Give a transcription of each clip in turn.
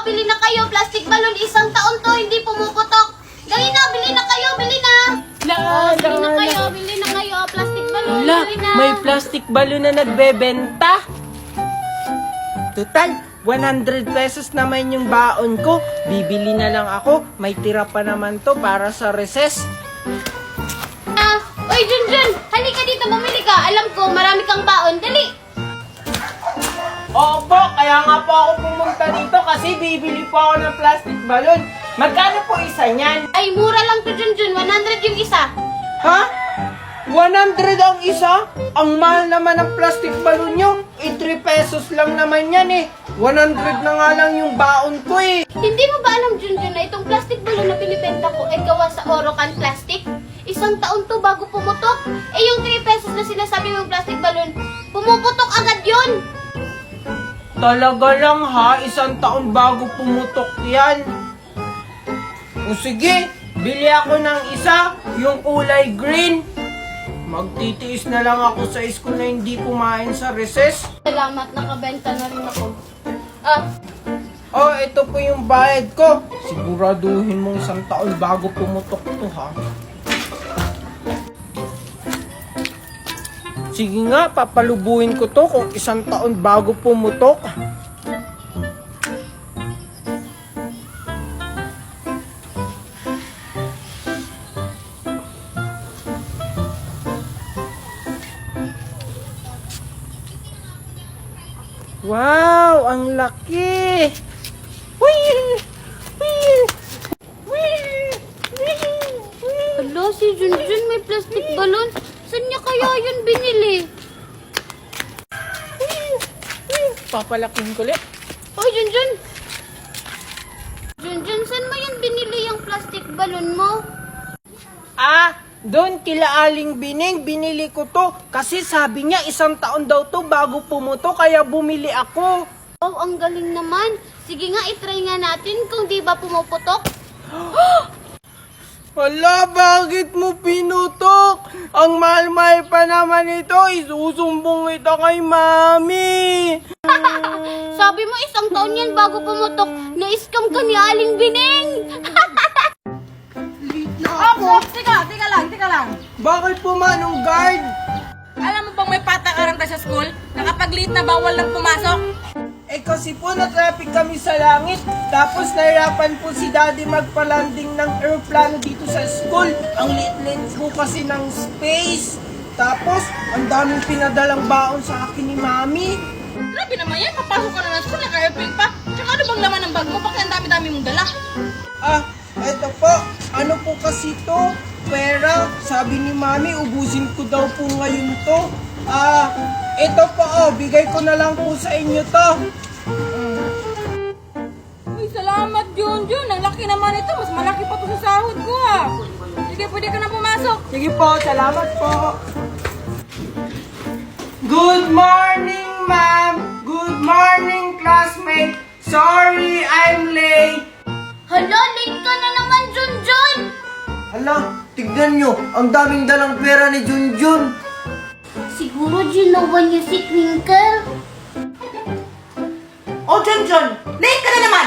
bili na kayo. Plastic balloon, isang taon to, hindi pumuputok. Dali na, bili na kayo, bili na. Bili na kayo, bili na kayo. Plastic balloon, Wala, bili na. may plastic balloon na nagbebenta. Total, 100 pesos naman yung baon ko. Bibili na lang ako. May tira pa naman to para sa recess. Oy, Junjun, halika dito, bumili ka. Alam ko, marami kang baon. Dali. Opo, kaya nga po ako pumunta dito kasi bibili po ako ng plastic balloon. Magkano po isa niyan? Ay, mura lang to, Junjun. 100 yung isa. Ha? 100 ang isa? Ang mahal naman ng plastic balloon nyo. 3 pesos lang naman yan eh. 100 na nga lang yung baon ko eh. Hindi mo ba alam, Junjun, na itong plastic balloon na binibenta ko ay gawa sa Orocan plastic? Isang taon to bago pumutok. Eh, yung 3 pesos na sinasabi mong plastic balloon, pumuputok agad yun. Talaga lang ha, isang taon bago pumutok yan. O sige, bili ako ng isa, yung kulay green. Magtitiis na lang ako sa school na hindi kumain sa recess. Salamat, nakabenta na rin ako. Oh, ito po yung bayad ko. Siguraduhin mong isang taon bago pumutok to ha. Sige nga, papalubuhin ko to kung isang taon bago pumutok. Wow, ang laki! Hala, si Junjun may plastic balloon. Saan niya kaya yun binili? Papalaking ko ulit. Oy, Junjun! Junjun, saan mo yan binili yung plastic balloon mo? Doon kila Aling Bining, binili ko to. Kasi sabi niya isang taon daw to bago pumutok, kaya bumili ako. Oh, ang galing naman. Sige nga, itry nga natin kung di ba pumuputok. Hala, bakit mo pinutok? Ang mahal-mahal pa naman ito, isusumbong kita kay Mami. Sabi mo isang taon yan bago pumutok. Na-scam ka ni Aling Bining. Teka lang. Bakit po Manong Guard? Alam mo bang may patakaran tayo sa school? Nakapag-late na bawal lang pumasok? Kasi po na-traffic kami sa langit. Tapos nahirapan po si Daddy magpalanding ng aeroplano dito sa school. Ang liit-liit po kasi ng space. Tapos, ang daming pinadalang baon sa akin ni Mami. Grabe naman yan, papasok ka na ng school, naka-airplane pa. Tsaka ano bang laman ng bag mo? Bakit ang dami-dami mong dala? Eto po. Ano po kasi to? Pera. Sabi ni Mami, ubusin ko daw po ngayon to. Ito po, bigay ko na lang po sa inyo to. Uy, salamat Junjun. Ang laki naman ito. Mas malaki pa to sa sahod ko Sige, pwede ka na pumasok. Sige po, salamat po. Good morning, ma'am. Good morning, classmate. Sorry, I'm late. Hala, late ka na naman, Junjun. Hala, tignan nyo, ang daming dalang pera ni Junjun. Siguro ginawa niya si Twinkle. Oh, Junjun, late ka na naman!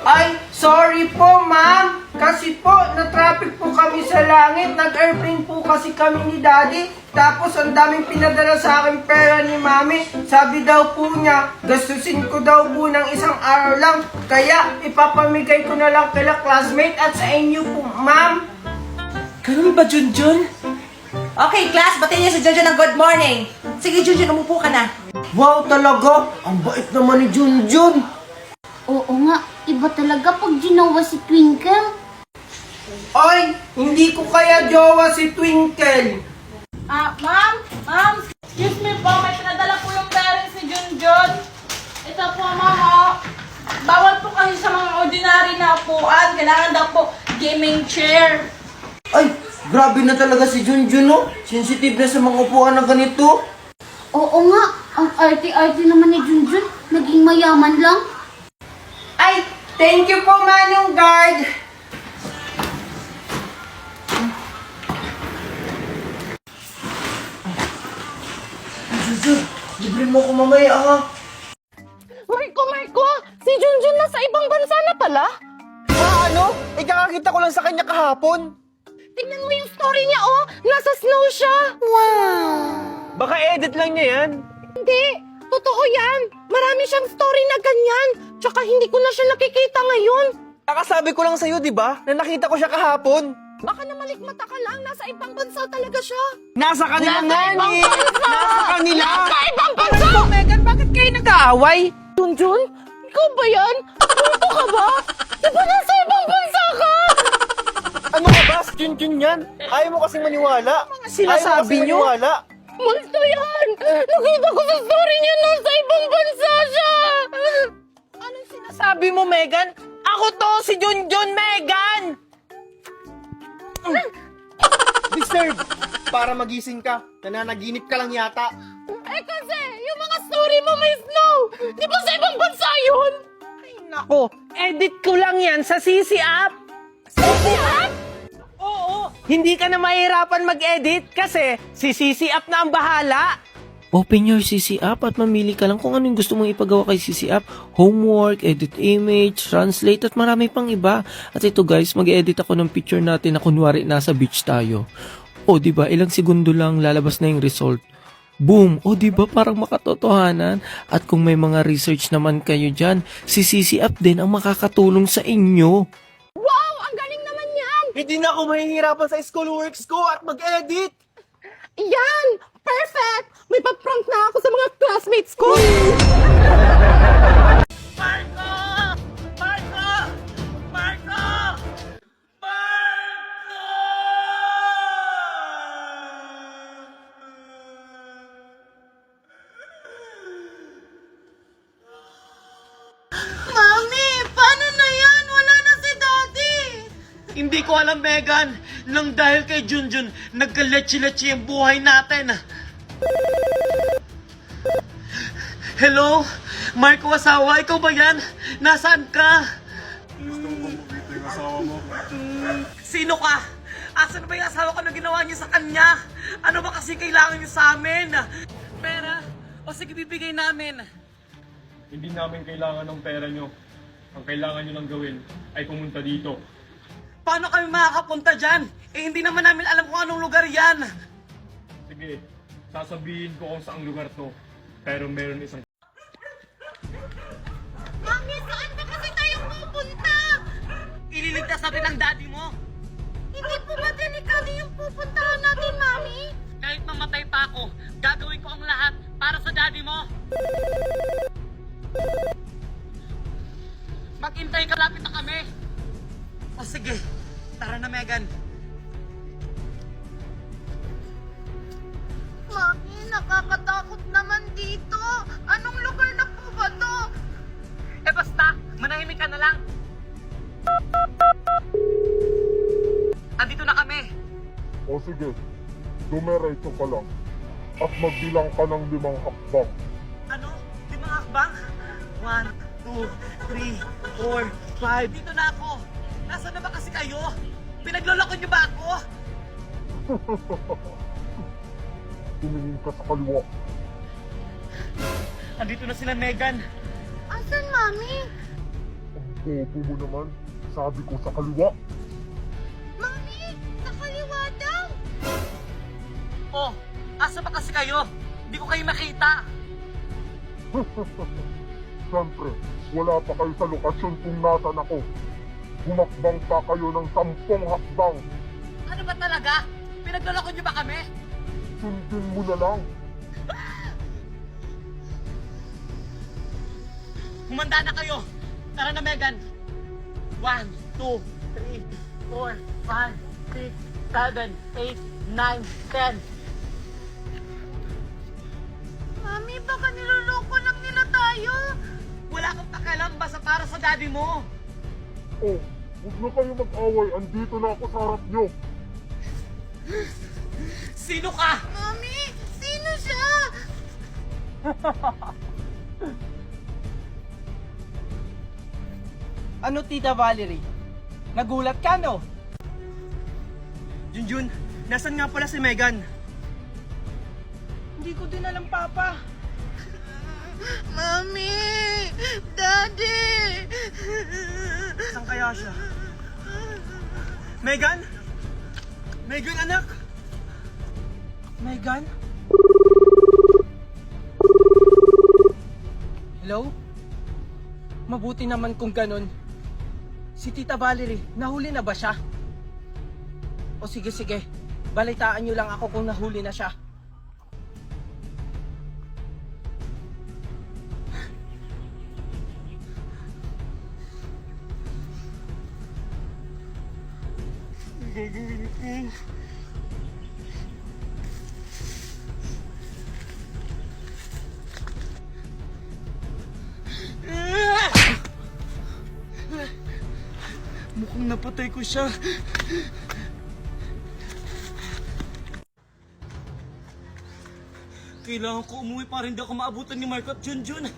Ay, sorry po, ma'am. Kasi po, na-traffic po kami sa langit. Nag-airplane po kasi kami ni Daddy. Tapos, ang daming pinadala sa akin pera ni Mami. Sabi daw po niya, gastusin ko daw po ng isang araw lang. Kaya, ipapamigay ko na lang kila classmate at sa inyo po, ma'am. Ganun ba, Junjun? Okay, class, batiin niyo si Junjun ng good morning. Sige, Junjun, umupo ka na. Wow, talaga, ang bait naman ni Junjun. Oo nga, iba talaga pag ginawa si Twinkle. Ay, hindi ko kaya jowa si Twinkle. Ma'am, excuse me po, may pinadala po yung parents ni Junjun. Ito po, ma'am, Bawal po kasi sa mga ordinary na upuan. Kailangan daw po gaming chair. Ay, grabe na talaga si Junjun, no? Sensitive na sa mga upuan na ganito. Oo nga, ang arte-arte naman ni Junjun, naging mayaman lang. Ay, thank you po, Manong Guard. Junjun, libre mo ko mamaya, ha? Marco! Si Junjun na nasa ibang bansa na pala? Ano? Kakakita ko lang sa kanya kahapon. Tingnan mo yung story niya, oh! Nasa snow siya! Baka edit lang niya yan. Hindi! Totoo yan! Marami siyang story na ganyan! Tsaka hindi ko na siya nakikita ngayon! Kakasabi ko lang sa'yo, di ba? Na nakita ko siya kahapon. Baka namalikmata ka lang, nasa ibang bansa talaga siya! Nasa kanila nga ni! Nasa kanila! Nasa ibang bansa! Megan, bakit kayo nag-aaway? Junjun? Ikaw ba yan? Punto ka ba? Di ba nasa ibang bansa ka? Ano ka ba? Junjun yan. Ayaw mo kasing maniwala. sinasabi niyo? Maniwala. Multo yan! Nakita ko sa story niya, nasa ibang bansa siya! Anong sinasabi mo, Megan? Ako to, si Junjun, Megan! Disturb! Para magising ka. Nananaginip ka lang yata. Eh kasi, yung mga story mo may snow! Di ba sa ibang bansa yun? Nako, edit ko lang yan sa CC app. CC app? Oo, hindi ka na mahirapan mag-edit kasi si CC app na ang bahala. Open your CC app at mamili ka lang kung ano yung gusto mong ipagawa kay CC app. Homework, edit image, translate at marami pang iba. At ito guys, mag-edit ako ng picture natin na kunwari nasa beach tayo. O di ba ilang segundo lang lalabas na yung result. Boom! O di ba parang makatotohanan? At kung may mga research naman kayo dyan, si CC app din ang makakatulong sa inyo. Wow! Ang galing naman yan! Hindi na ako mahihirapan sa schoolworks ko at mag-edit. Yan! Perfect! May pa-prank na ako sa mga classmates ko! Marco! Marco! Marco! Mami, paano na yan? Wala na si Daddy! Hindi ko alam, Megan. Nang dahil kay Junjun, nagkaletsi-letsi ang buhay natin. Hello? Marco Asawa, ikaw ba yan? Nasaan ka? Gusto mo bang makita yung asawa mo? Sino ka? Asan ba yung asawa ko na ginawa niyo sa kanya? Ano ba kasi kailangan niyo sa amin? Pera? O sige, bibigay namin. Hindi namin kailangan ng pera nyo. Ang kailangan nyo lang gawin ay pumunta dito. Paano kami makakapunta dyan? Eh, hindi naman namin alam kung anong lugar yan. Sige, sasabihin ko kung saang lugar to. Pero meron isang... Mami, saan ba kasi tayo pupunta? Ililigtas natin ang daddy mo. Hindi po ba delikado yung pupuntahan natin, Mami? Kahit mamatay pa ako, gagawin ko ang lahat para sa daddy mo. Maghintay ka, lapit na kami. O sige, tara na, Megan. Mami, nakakatakot naman dito. Anong lugar na po ba to? Eh basta, manahimik ka na lang. Andito na kami. O sige, dumiretso ka lang. At magbilang ka ng 5 hakbang. Ano? 5 hakbang? 1, 2, 3, 4, 5. Dito na ako. Nasaan na ba kasi kayo? Pinagloloko niyo ba ako? Tumingin ka sa kaliwa. Andito na sila, Megan. Asan, Mami? Ang bobo mo naman. Sabi ko sa kaliwa. Mami, sa kaliwa daw. Oh, asa ba kasi kayo? Hindi ko kayo makita. Siyempre, wala pa kayo sa lokasyon kung nasan ako. Humakbang pa kayo ng 10 hakbang. Ano ba talaga? Pinagloloko niyo ba kami? Sundin mo na lang. Humanda na kayo. Tara na, Megan. 1, 2, 3, 4, 5, 6, 7, 8, 9, 10. Mami, baka niloloko lang nila tayo. Wala kang pakialam basta para sa daddy mo. Oh, huwag na kayo mag-away. Andito na ako sa harap nyo. Sino ka? Mami, sino siya? Ano, Tita Valerie? Nagulat ka, no? Junjun, nasan nga pala si Megan? Hindi ko din alam, Papa. Mami, Daddy. Wala siya. Megan? Megan, anak? Megan? Hello? Mabuti naman kung ganun. Si Tita Valerie, nahuli na ba siya? O sige, balitaan niyo lang ako kung nahuli na siya. Mukhang napatay ko siya. Kailangan ko umuwi para hindi ako maabutan ni Marco at Junjun.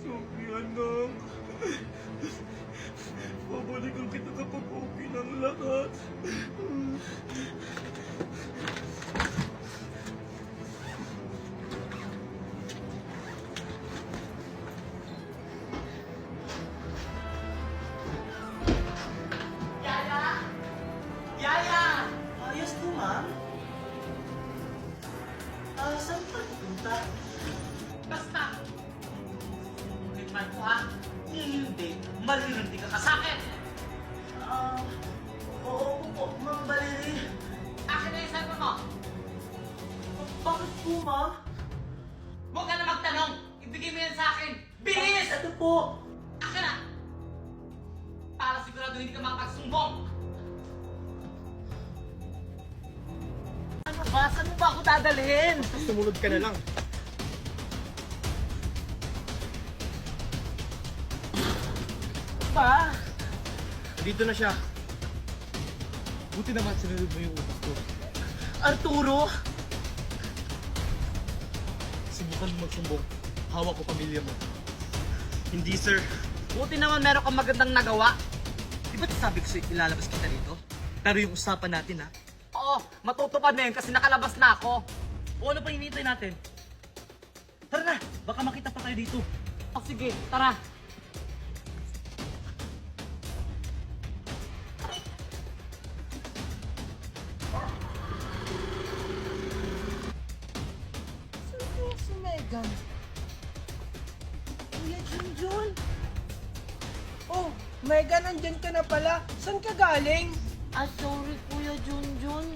Sorry, anak. Babalikan kita kapag okay ng lahat. Yaya! Ayos po, ma'am. Saan ka pupunta? Basta! Tignan ko ha! Hindi, malilindi ka sa akin! Oo po, Ma'am Valerie. Akin na yung cellphone mo! Bakit po, ma'am? Huwag ka na magtanong! Ibigay mo yan sa akin! Bilis! Ito po. Akin na! Para sigurado hindi ka makapagsumbong! Ano ba? Saan mo ba ako dadalhin? Sumunod ka na lang. Pa? Dito na siya. Buti naman sinunod mo yung utak ko. Arturo? Subukan mo magsumbong. Hawak ko pamilya mo. Hindi, sir. Buti naman meron kang magandang nagawa. Di ba sabi ko sa'yo ilalabas kita dito? Pero yung usapan natin, ha? Oo, matutupad na yun kasi nakalabas na ako. O ano pa hinihintay natin? Tara na! Baka makita pa tayo dito. O sige, tara. Si Megan. Kuya Junjun. Oh, Megan, nandyan ka na pala. Saan ka galing? Sorry Kuya Junjun.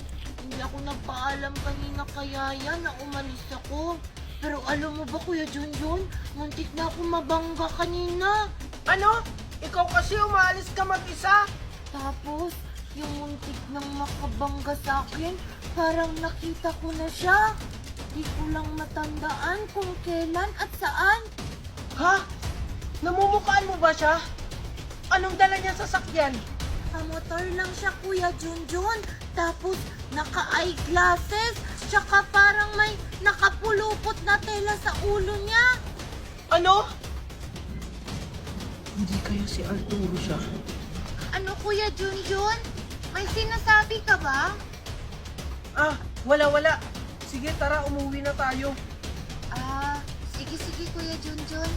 Hindi ako nagpaalam kanina kaya yan na umalis ako. Pero alam mo ba Kuya Junjun, muntik na ako mabangga kanina. Ano? Ikaw kasi umalis ka mag-isa? Tapos, yung muntik nang makabangga sa akin, parang nakita ko na siya. Di ko lang matandaan kung kailan at saan. Ha? Namumukhaan mo ba siya? Anong dala niya sa sakyan? Sa motor lang siya, Kuya Junjun. Tapos, naka-eyeglasses. Tsaka parang may nakapulupot na tela sa ulo niya. Ano? Hindi kaya si Arturo siya? Ano, Kuya Junjun? May sinasabi ka ba? Wala. Sige, tara, umuwi na tayo. Sige, Kuya Junjun.